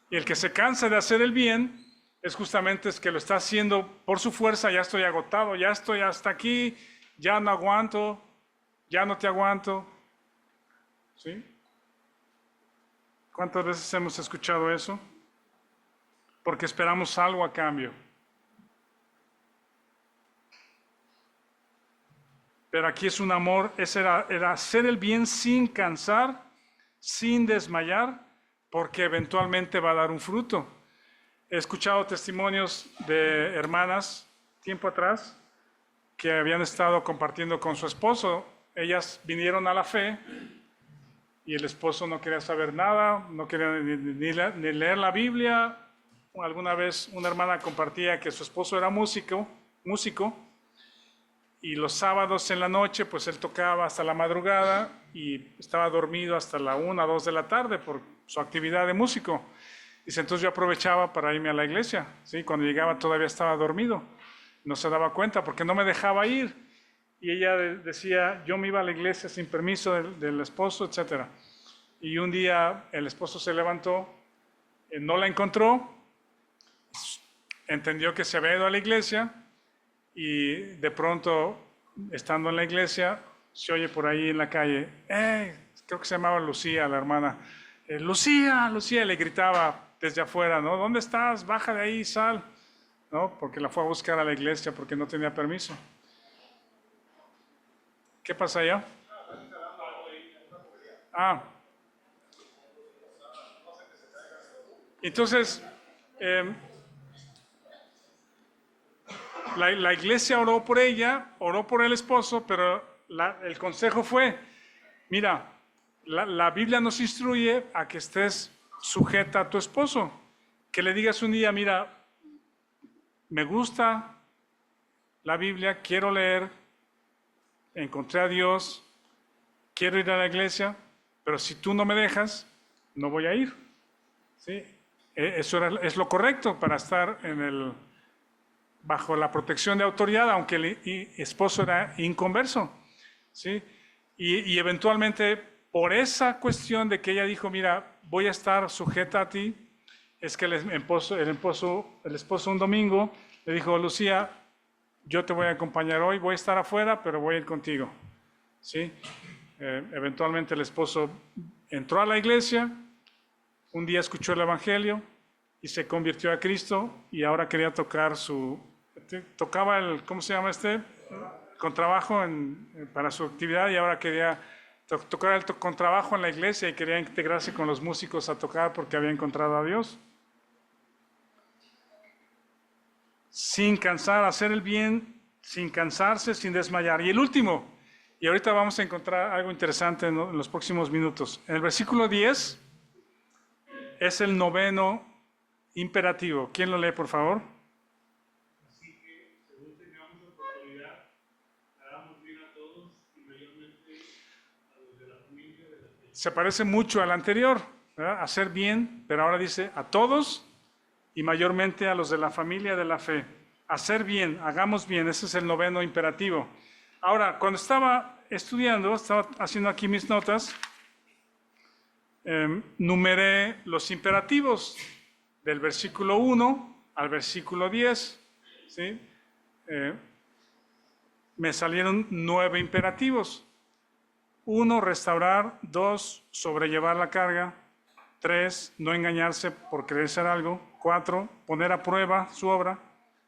Y el que se cansa de hacer el bien es justamente que lo está haciendo por su fuerza. Ya estoy agotado, ya estoy hasta aquí, ya no aguanto, ya no te aguanto. ¿Sí? ¿Cuántas veces hemos escuchado eso? Porque esperamos algo a cambio. Pero aquí es un amor, era hacer el bien sin cansar, sin desmayar, porque eventualmente va a dar un fruto. He escuchado testimonios de hermanas, tiempo atrás, que habían estado compartiendo con su esposo. Ellas vinieron a la fe y el esposo no quería saber nada, no quería ni leer la Biblia. Alguna vez una hermana compartía que su esposo era músico, y los sábados en la noche, pues él tocaba hasta la madrugada y estaba dormido hasta la 1, 2 de la tarde por su actividad de músico. Dice, entonces yo aprovechaba para irme a la iglesia, ¿sí? Cuando llegaba todavía estaba dormido, no se daba cuenta porque no me dejaba ir. Y ella decía, yo me iba a la iglesia sin permiso del esposo, etc. Y un día el esposo se levantó, no la encontró, entendió que se había ido a la iglesia, y de pronto, estando en la iglesia, se oye por ahí en la calle, creo que se llamaba Lucía, la hermana, Lucía, Lucía, le gritaba desde afuera, ¿no? ¿Dónde estás? Baja de ahí, sal, ¿no? Porque la fue a buscar a la iglesia porque no tenía permiso. ¿Qué pasa allá? Entonces, la iglesia oró por ella, oró por el esposo, pero el consejo fue, mira, la Biblia nos instruye a que estés sujeta a tu esposo, que le digas un día, mira, me gusta la Biblia, quiero leer, encontré a Dios, quiero ir a la iglesia, pero si tú no me dejas, no voy a ir. ¿Sí? Eso es lo correcto para estar bajo la protección de autoridad, aunque el esposo era inconverso, ¿sí? Y eventualmente, por esa cuestión de que ella dijo, mira, voy a estar sujeta a ti, es que el esposo un domingo le dijo, Lucía, yo te voy a acompañar hoy, voy a estar afuera, pero voy a ir contigo, ¿sí? Eventualmente el esposo entró a la iglesia, un día escuchó el evangelio y se convirtió a Cristo, y ahora quería tocaba el, ¿cómo se llama contrabajo para su actividad, y ahora quería tocar el contrabajo en la iglesia y quería integrarse con los músicos a tocar porque había encontrado a Dios. Sin cansar, hacer el bien, sin cansarse, sin desmayar. Y el último, y ahorita vamos a encontrar algo interesante en los próximos minutos. En el versículo 10 es el noveno imperativo. ¿Quién lo lee, por favor? se parece mucho al anterior, ¿verdad? Hacer bien, pero ahora dice a todos y mayormente a los de la familia de la fe. Hacer bien, hagamos bien, ese es el 9º imperativo. Ahora, cuando estaba estudiando, estaba haciendo aquí mis notas, numeré los imperativos del versículo 1 al versículo 10, ¿sí? Me salieron 9 imperativos. 1, restaurar. 2, sobrellevar la carga. 3, no engañarse por creer ser algo. 4, poner a prueba su obra.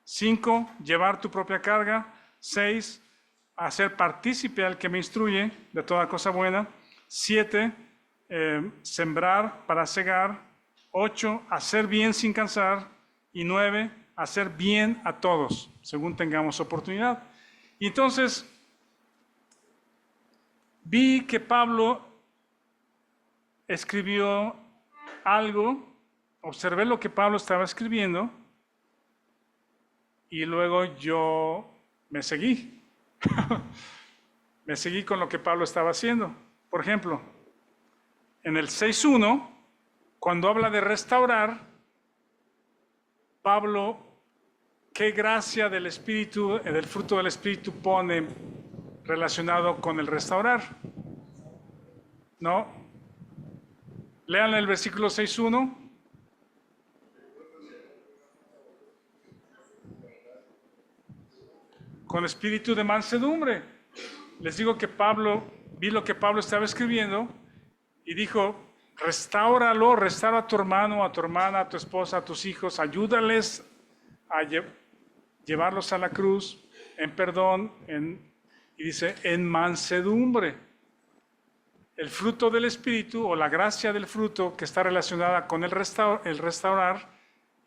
5, llevar tu propia carga. 6, hacer partícipe al que me instruye de toda cosa buena. 7, sembrar para cegar. 8, hacer bien sin cansar. Y 9, hacer bien a todos, según tengamos oportunidad. Y entonces, vi que Pablo escribió algo, observé lo que Pablo estaba escribiendo, y luego yo me seguí. Me seguí con lo que Pablo estaba haciendo. Por ejemplo, en el 6.1, cuando habla de restaurar, Pablo, ¿qué gracia del Espíritu, del fruto del Espíritu pone relacionado con el restaurar? ¿No? Lean el versículo 6.1. Con espíritu de mansedumbre. Les digo que Pablo, vi lo que Pablo estaba escribiendo y dijo, restáuralo, restaura a tu hermano, a tu hermana, a tu esposa, a tus hijos, ayúdales a llevarlos a la cruz en perdón, y dice, en mansedumbre. El fruto del Espíritu o la gracia del fruto que está relacionada con el restaurar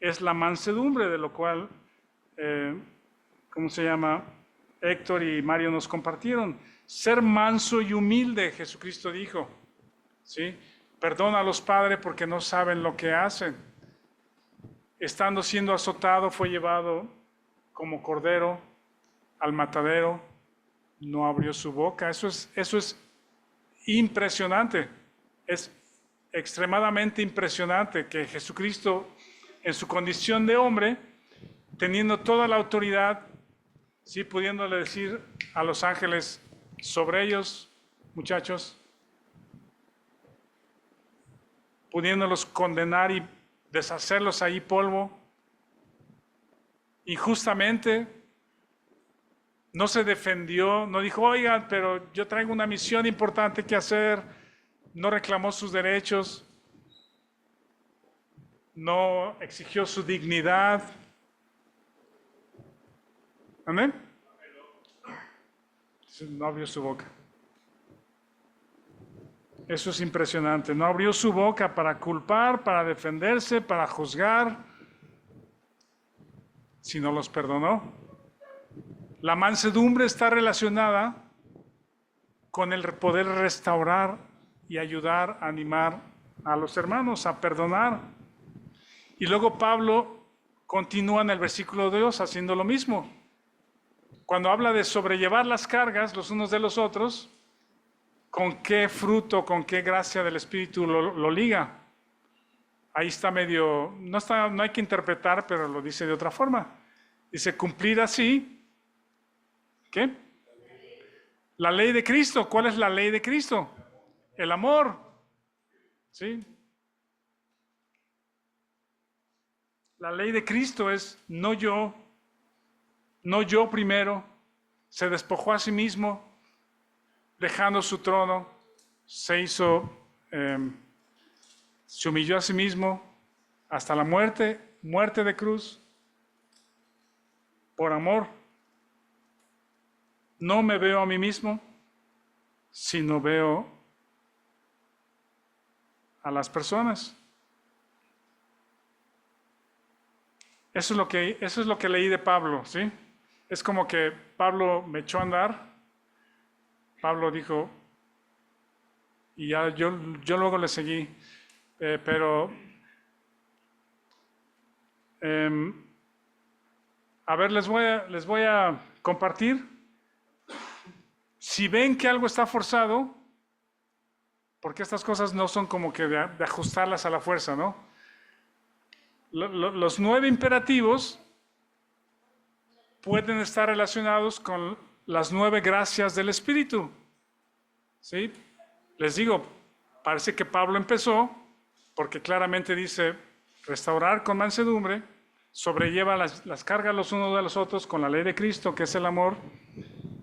es la mansedumbre, de lo cual, ¿cómo se llama? Héctor y Mario nos compartieron. Ser manso y humilde, Jesucristo dijo. ¿Sí? Perdona a los padres porque no saben lo que hacen. Estando siendo azotado, fue llevado como cordero al matadero, no abrió su boca. Eso es impresionante. Es extremadamente impresionante que Jesucristo, en su condición de hombre, teniendo toda la autoridad, sí, pudiéndole decir a los ángeles, sobre ellos, muchachos, pudiéndolos condenar y deshacerlos ahí polvo, injustamente, no se defendió, no dijo, oigan, pero yo traigo una misión importante que hacer, no reclamó sus derechos, no exigió su dignidad. ¿Amén? No abrió su boca. Eso es impresionante. No abrió su boca para culpar, para defenderse, para juzgar, sino los perdonó. La mansedumbre está relacionada con el poder restaurar y ayudar, animar a los hermanos a perdonar. Y luego Pablo continúa en el versículo 2 haciendo lo mismo. Cuando habla de sobrellevar las cargas los unos de los otros, ¿con qué fruto, con qué gracia del Espíritu lo liga? Ahí está medio, no hay que interpretar, pero lo dice de otra forma. Dice, cumplir así, ¿qué? La ley de Cristo. ¿Cuál es la ley de Cristo? El amor. ¿Sí? La ley de Cristo es no yo primero, se despojó a sí mismo, dejando su trono, se humilló a sí mismo hasta la muerte de cruz, por amor. No me veo a mí mismo, sino veo a las personas. Eso es lo que leí de Pablo, ¿sí? Es como que Pablo me echó a andar. Pablo dijo, y ya yo luego le seguí, pero a ver, les voy a compartir. Si ven que algo está forzado, porque estas cosas no son como que de ajustarlas a la fuerza, ¿no? Los 9 imperativos pueden estar relacionados con las 9 gracias del Espíritu, ¿sí? Les digo, parece que Pablo empezó, porque claramente dice, restaurar con mansedumbre, sobrelleva las cargas los unos de los otros con la ley de Cristo, que es el amor,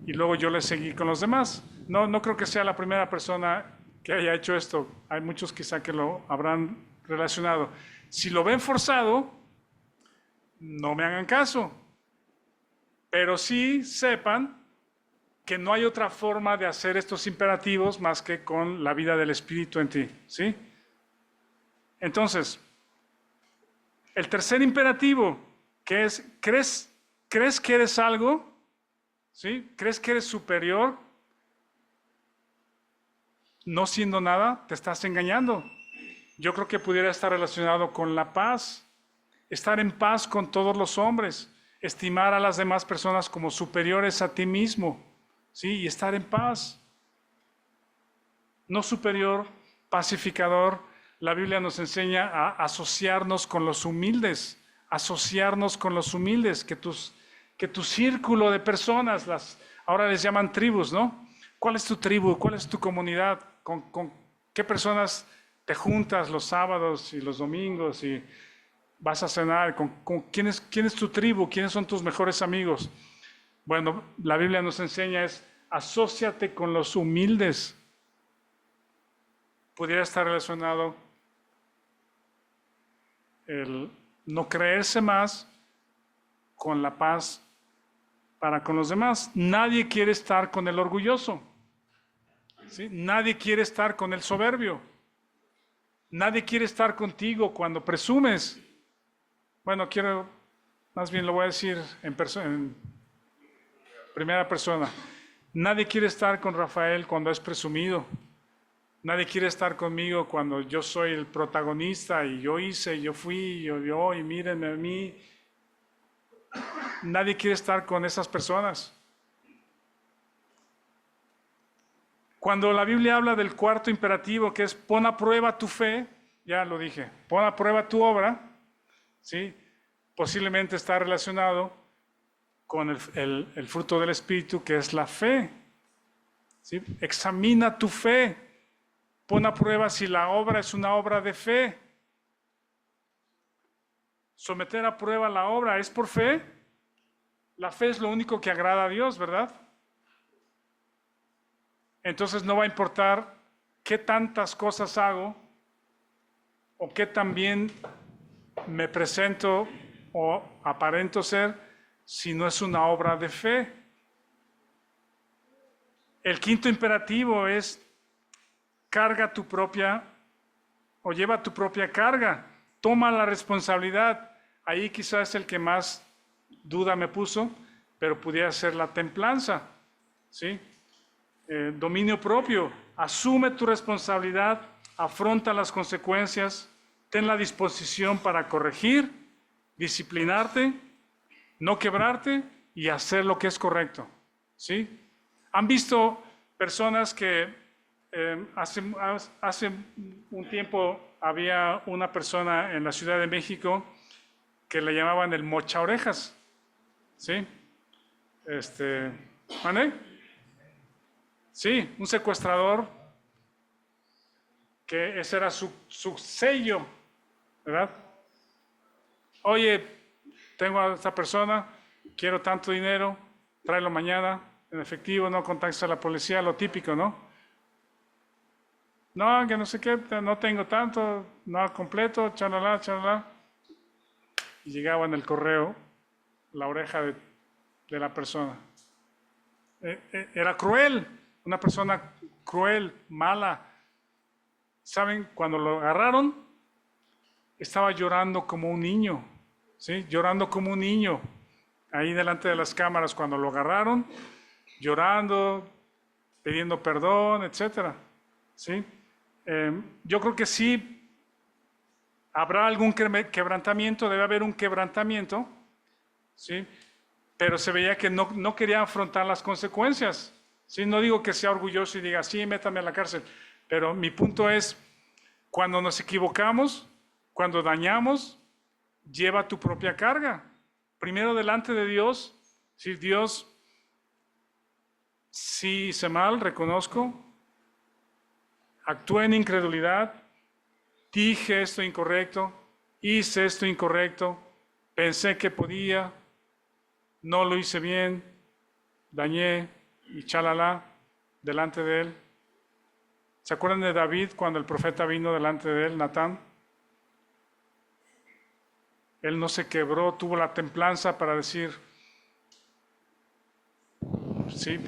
y luego yo le seguí con los demás. No creo que sea la primera persona que haya hecho esto. Hay muchos quizá que lo habrán relacionado. Si lo ven forzado, no me hagan caso. Pero sí sepan que no hay otra forma de hacer estos imperativos más que con la vida del Espíritu en ti, ¿sí? Entonces, el tercer imperativo, que es, ¿crees que eres algo? ¿Sí? ¿Crees que eres superior? No siendo nada, te estás engañando. Yo creo que pudiera estar relacionado con la paz, estar en paz con todos los hombres, estimar a las demás personas como superiores a ti mismo, ¿sí? Y estar en paz. No superior, pacificador. La Biblia nos enseña a asociarnos con los humildes, que tu círculo de personas, ahora les llaman tribus, ¿no? ¿Cuál es tu tribu? ¿Cuál es tu comunidad? ¿Con qué personas te juntas los sábados y los domingos y vas a cenar? ¿Quién es tu tribu? ¿Quiénes son tus mejores amigos? Bueno, la Biblia nos enseña asóciate con los humildes. Pudiera estar relacionado el no creerse más con la paz para con los demás. Nadie quiere estar con el orgulloso, ¿sí? Nadie quiere estar con el soberbio. Nadie quiere estar contigo cuando presumes. Bueno, más bien lo voy a decir en primera persona. Nadie quiere estar con Rafael cuando es presumido. Nadie quiere estar conmigo cuando yo soy el protagonista y yo hice, yo fui, yo y mírenme a mí. Nadie quiere estar con esas personas. Cuando la Biblia habla del cuarto imperativo, que es pon a prueba tu fe, ya lo dije, pon a prueba tu obra, ¿sí? Posiblemente está relacionado con el fruto del Espíritu, que es la fe, ¿sí? Examina tu fe. Pon a prueba si la obra es una obra de fe. Someter a prueba la obra es por fe. La fe es lo único que agrada a Dios, ¿verdad? Entonces no va a importar qué tantas cosas hago o qué tan bien me presento o aparento ser si no es una obra de fe. El quinto imperativo es carga tu propia o lleva tu propia carga, toma la responsabilidad. Ahí quizás es el que más duda me puso, pero pudiera ser la templanza, ¿sí? Dominio propio, asume tu responsabilidad, afronta las consecuencias, ten la disposición para corregir, disciplinarte, no quebrarte y hacer lo que es correcto, ¿sí? ¿Han visto personas que hace un tiempo había una persona en la Ciudad de México que le llamaban el mocha orejas, ¿sí? ¿Vale? Sí, un secuestrador que ese era su sello, ¿verdad? Oye, tengo a esta persona, quiero tanto dinero, tráelo mañana en efectivo, no contactes a la policía, lo típico, ¿no? No, que no sé qué, no tengo tanto, no completo, chalala, chalala. Y llegaba en el correo la oreja de la persona. Era cruel, una persona cruel, mala. ¿Saben? Cuando lo agarraron, estaba llorando como un niño, ¿sí? Llorando como un niño, ahí delante de las cámaras cuando lo agarraron, llorando, pidiendo perdón, etcétera, ¿sí? Yo creo que sí habrá algún quebrantamiento, debe haber un quebrantamiento, ¿sí? Pero se veía que no quería afrontar las consecuencias, ¿sí? No digo que sea orgulloso y diga, sí, métame a la cárcel, Pero mi punto es, cuando nos equivocamos, cuando dañamos, lleva tu propia carga. Primero delante de Dios, si Dios, sí hice mal, reconozco, actué en incredulidad, dije esto incorrecto, hice esto incorrecto, pensé que podía, no lo hice bien, dañé y chalala delante de él. ¿Se acuerdan de David cuando el profeta vino delante de él, Natán? Él no se quebró, tuvo la templanza para decir, sí,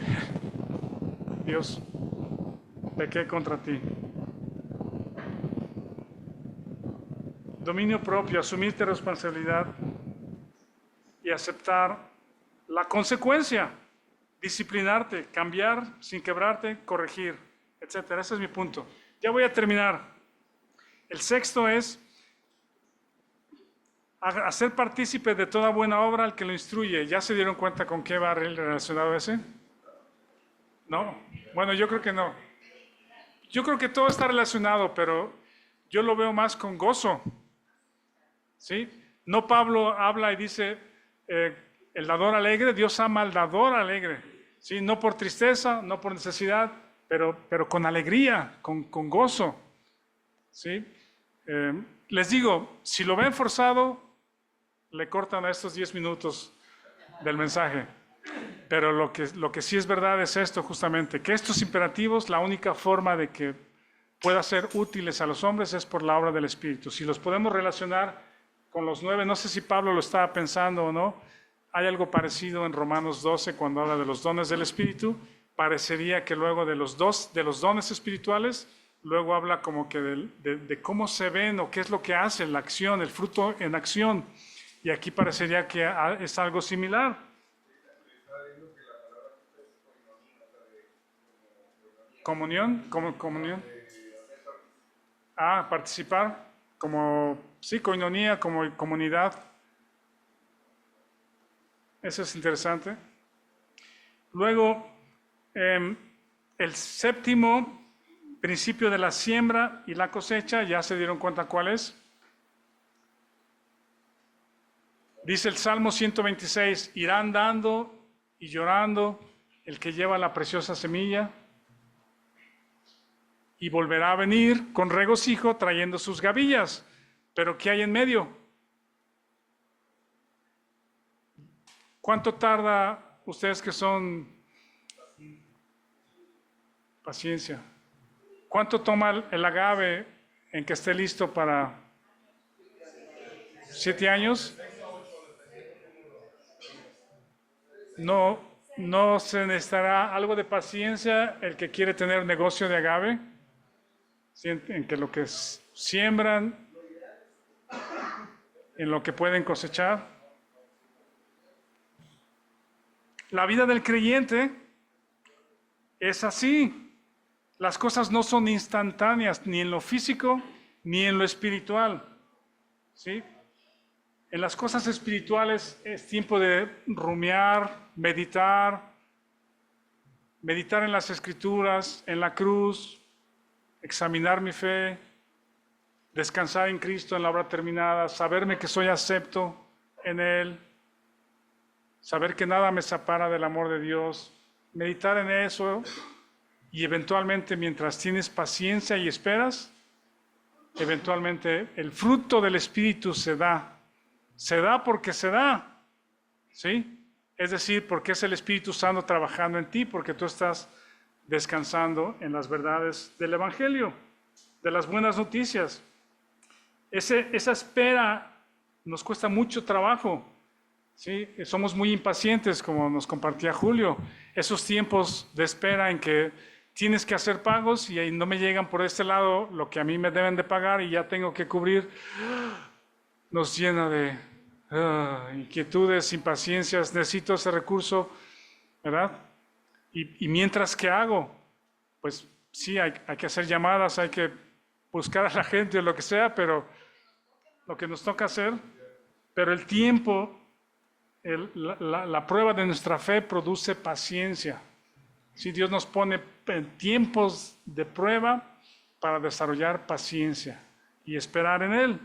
Dios, pequé contra ti. Dominio propio, asumirte responsabilidad y aceptar la consecuencia, disciplinarte, cambiar sin quebrarte, corregir, etcétera. Ese es mi punto. Ya voy a terminar. El sexto es hacer partícipe de toda buena obra al que lo instruye. ¿Ya se dieron cuenta con qué va relacionado ese? ¿No? Bueno, yo creo que no. Yo creo que todo está relacionado, pero yo lo veo más con gozo. ¿Sí? No Pablo habla y dice, el dador alegre, Dios ama al dador alegre. ¿Sí? No por tristeza, no por necesidad, pero con alegría, con gozo. ¿Sí? Les digo, si lo ven forzado, le cortan a estos 10 minutos del mensaje. Pero lo que sí es verdad es esto justamente, que estos imperativos, la única forma de que puedan ser útiles a los hombres es por la obra del Espíritu. Si los podemos relacionar con los 9, no sé si Pablo lo estaba pensando o no, hay algo parecido en Romanos 12 cuando habla de los dones del Espíritu, parecería que luego de los dones espirituales, luego habla como que de cómo se ven o qué es lo que hacen, la acción, el fruto en acción. Y aquí parecería que es algo similar. Comunión, comunión. Participar, como, sí, coinonía, como comunidad. Eso es interesante. Luego, el séptimo principio de la siembra y la cosecha, ¿ya se dieron cuenta cuál es? Dice el Salmo 126, irá andando y llorando el que lleva la preciosa semilla, y volverá a venir con regocijo trayendo sus gavillas. Pero ¿qué hay en medio? ¿Cuánto tarda ustedes que son paciencia? ¿Cuánto toma el agave en que esté listo para 7 años? ¿No se necesitará algo de paciencia el que quiere tener negocio de agave? ¿Sí? En que lo que siembran, en lo que pueden cosechar. La vida del creyente es así. Las cosas no son instantáneas, ni en lo físico, ni en lo espiritual. ¿Sí? En las cosas espirituales es tiempo de rumiar, meditar en las Escrituras, en la cruz, examinar mi fe, descansar en Cristo en la obra terminada, saberme que soy acepto en Él, saber que nada me separa del amor de Dios, meditar en eso y eventualmente mientras tienes paciencia y esperas, eventualmente el fruto del Espíritu se da. Se da porque se da, ¿sí? Es decir, porque es el Espíritu Santo trabajando en ti, porque tú estás descansando en las verdades del Evangelio, de las buenas noticias. Esa espera nos cuesta mucho trabajo, ¿sí? Somos muy impacientes, como nos compartía Julio. Esos tiempos de espera en que tienes que hacer pagos y ahí no me llegan por este lado lo que a mí me deben de pagar y ya tengo que cubrir, nos llena de inquietudes, impaciencias, necesito ese recurso, ¿verdad? Y mientras, ¿qué hago? Pues sí, hay que hacer llamadas, hay que buscar a la gente o lo que sea, pero lo que nos toca hacer, pero el tiempo, la prueba de nuestra fe produce paciencia. Si Dios nos pone en tiempos de prueba para desarrollar paciencia y esperar en Él.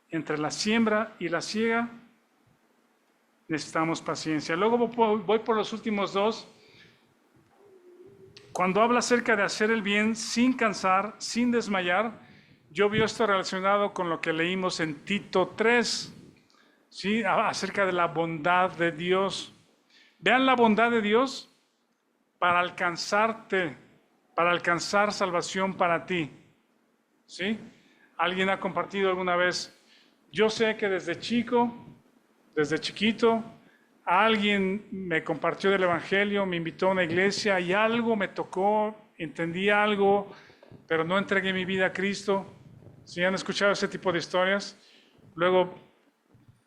Entre la siembra y la siega necesitamos paciencia. Luego voy por los últimos dos. Cuando habla acerca de hacer el bien sin cansar, sin desmayar, yo veo esto relacionado con lo que leímos en Tito 3, ¿sí? Acerca de la bondad de Dios. Vean la bondad de Dios para alcanzarte, para alcanzar salvación para ti, ¿sí? Alguien ha compartido alguna vez, yo sé que desde chiquito, alguien me compartió del Evangelio, me invitó a una iglesia y algo me tocó, entendí algo, pero no entregué mi vida a Cristo. ¿Sí han escuchado ese tipo de historias? Luego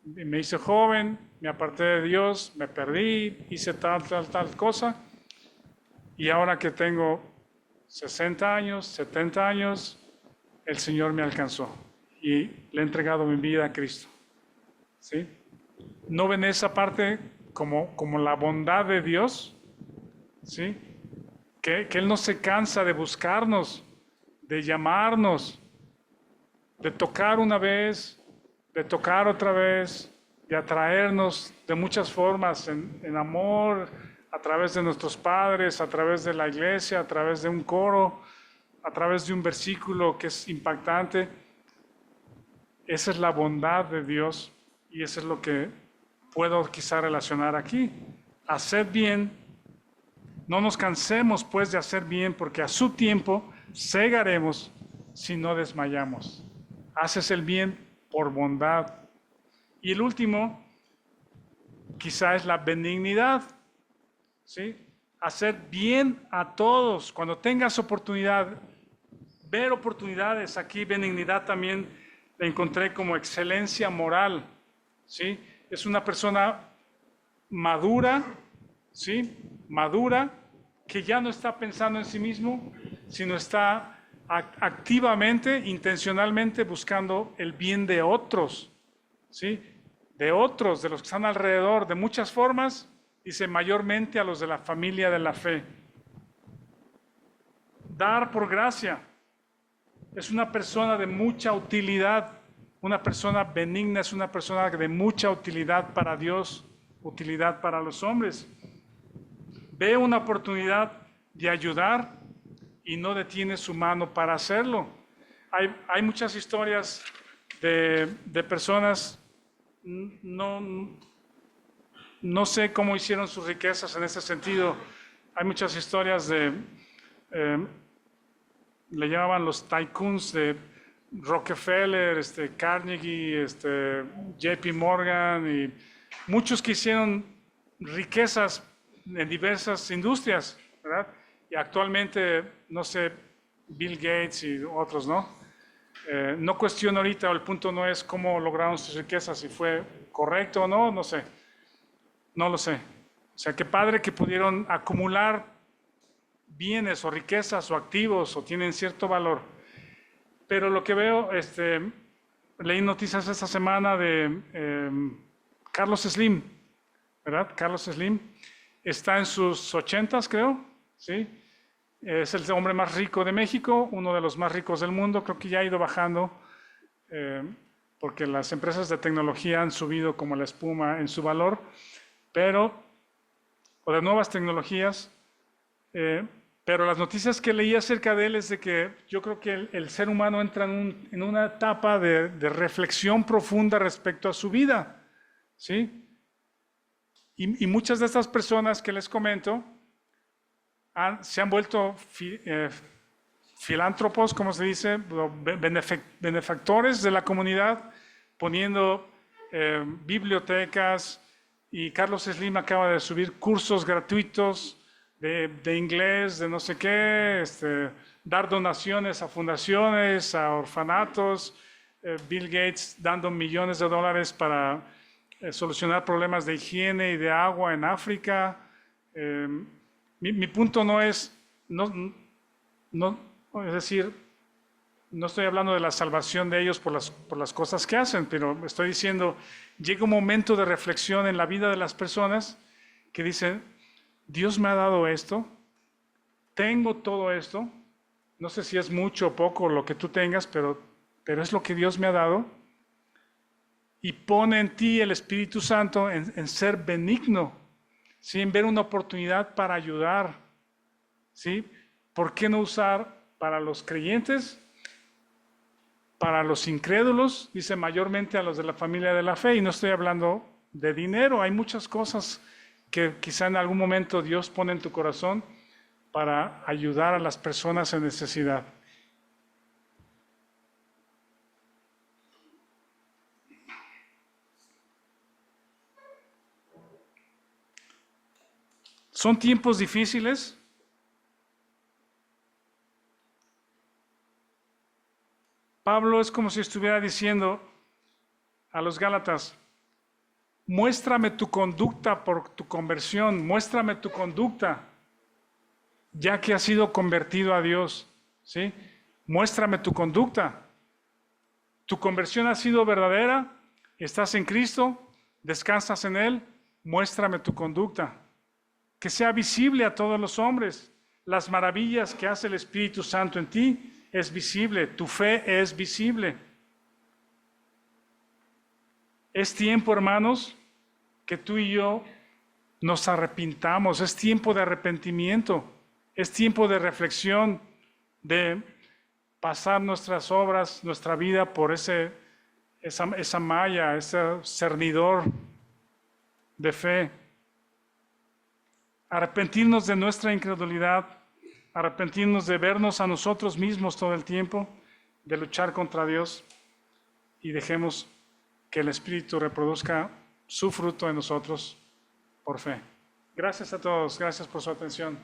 me hice joven, me aparté de Dios, me perdí, hice tal cosa. Y ahora que tengo 60 años, 70 años, el Señor me alcanzó y le he entregado mi vida a Cristo. ¿Sí? ¿No ven esa parte como la bondad de Dios? ¿Sí? Que Él no se cansa de buscarnos, de llamarnos, de tocar una vez, de tocar otra vez, de atraernos de muchas formas, en amor, a través de nuestros padres, a través de la iglesia, a través de un coro, a través de un versículo que es impactante. Esa es la bondad de Dios y eso es lo que puedo quizá relacionar aquí. Hacer bien, no nos cansemos pues de hacer bien, porque a su tiempo segaremos si no desmayamos. Haces el bien por bondad. Y el último, quizá es la benignidad, ¿sí? Hacer bien a todos. Cuando tengas oportunidad, ver oportunidades, aquí benignidad también la encontré como excelencia moral, ¿sí? Es una persona madura, ¿sí? Madura, que ya no está pensando en sí mismo, sino está activamente, intencionalmente buscando el bien de otros, ¿sí? De otros, de los que están alrededor, de muchas formas, dice mayormente a los de la familia de la fe. Dar por gracia. Es una persona de mucha utilidad. Una persona benigna es una persona de mucha utilidad para Dios, utilidad para los hombres. Ve una oportunidad de ayudar y no detiene su mano para hacerlo. Hay muchas historias de personas, no sé cómo hicieron sus riquezas en ese sentido. Hay muchas historias le llamaban los tycoons de Rockefeller, Carnegie, JP Morgan y muchos que hicieron riquezas en diversas industrias, ¿verdad? Y actualmente, no sé, Bill Gates y otros, ¿no? No cuestiono ahorita, el punto no es cómo lograron sus riquezas, si fue correcto o no, no sé. No lo sé. O sea, qué padre que pudieron acumular bienes o riquezas o activos o tienen cierto valor. Pero lo que veo, leí noticias esta semana de Carlos Slim, ¿verdad? Carlos Slim está en sus 80s, creo, ¿sí? Es el hombre más rico de México, uno de los más ricos del mundo, creo que ya ha ido bajando, porque las empresas de tecnología han subido como la espuma en su valor, o de nuevas tecnologías, pero las noticias que leí acerca de él es de que yo creo que el ser humano entra en una etapa de reflexión profunda respecto a su vida, ¿sí? Y muchas de estas personas que les comento se han vuelto filántropos, como se dice, benefactores de la comunidad, poniendo bibliotecas, y Carlos Slim acaba de subir cursos gratuitos de inglés, de no sé qué, dar donaciones a fundaciones, a orfanatos, Bill Gates dando millones de dólares para solucionar problemas de higiene y de agua en África. Mi punto no es, es decir, no estoy hablando de la salvación de ellos por las cosas que hacen, pero estoy diciendo, llega un momento de reflexión en la vida de las personas que dicen, Dios me ha dado esto, tengo todo esto, no sé si es mucho o poco lo que tú tengas, pero es lo que Dios me ha dado. Y pone en ti el Espíritu Santo en ser benigno, ¿sí? En ver una oportunidad para ayudar, ¿sí? ¿Por qué no usar para los creyentes, para los incrédulos? Dice mayormente a los de la familia de la fe, y no estoy hablando de dinero. Hay muchas cosas que quizá en algún momento Dios pone en tu corazón para ayudar a las personas en necesidad. ¿Son tiempos difíciles? Pablo es como si estuviera diciendo a los Gálatas: muéstrame tu conducta por tu conversión, muéstrame tu conducta, ya que has sido convertido a Dios, ¿sí? Muéstrame tu conducta. Tu conversión ha sido verdadera, estás en Cristo, descansas en Él, muéstrame tu conducta. Que sea visible a todos los hombres. Las maravillas que hace el Espíritu Santo en ti es visible, tu fe es visible. Es tiempo, hermanos, que tú y yo nos arrepintamos, es tiempo de arrepentimiento, es tiempo de reflexión, de pasar nuestras obras, nuestra vida por esa malla, ese cernidor de fe. Arrepentirnos de nuestra incredulidad, arrepentirnos de vernos a nosotros mismos todo el tiempo, de luchar contra Dios, y dejemos que el Espíritu reproduzca su fruto en nosotros por fe. Gracias a todos, gracias por su atención.